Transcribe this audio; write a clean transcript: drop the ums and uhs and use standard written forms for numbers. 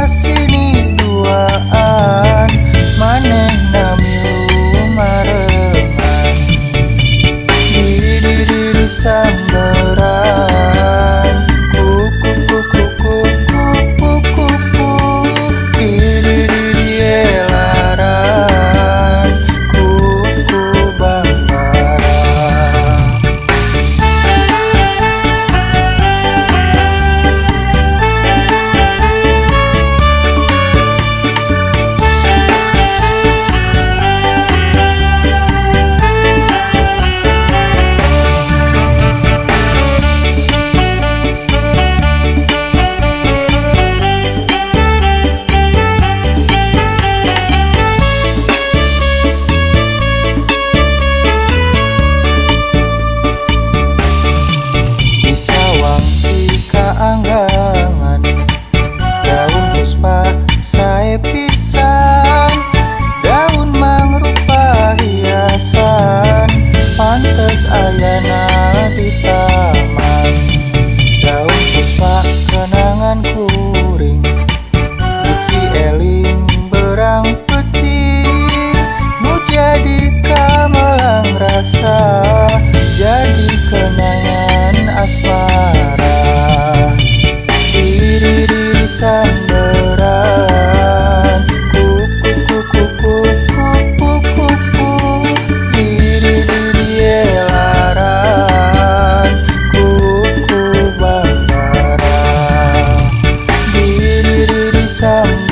sini duaan manehna milu marengan di samberan kuku kuku kuku kuku kuku di elaran kuku bambara. Anggangan daun puspa sae pisan, daun mangrupa hiasan pantes ayana di taman. Daun puspa kenangan kuring bukti eling berang peting nu jadi kamelang rasa jadi kenangan asmara. Di samberan kuku kuku kuku kuku kuku di elaran kuku bambara di samberan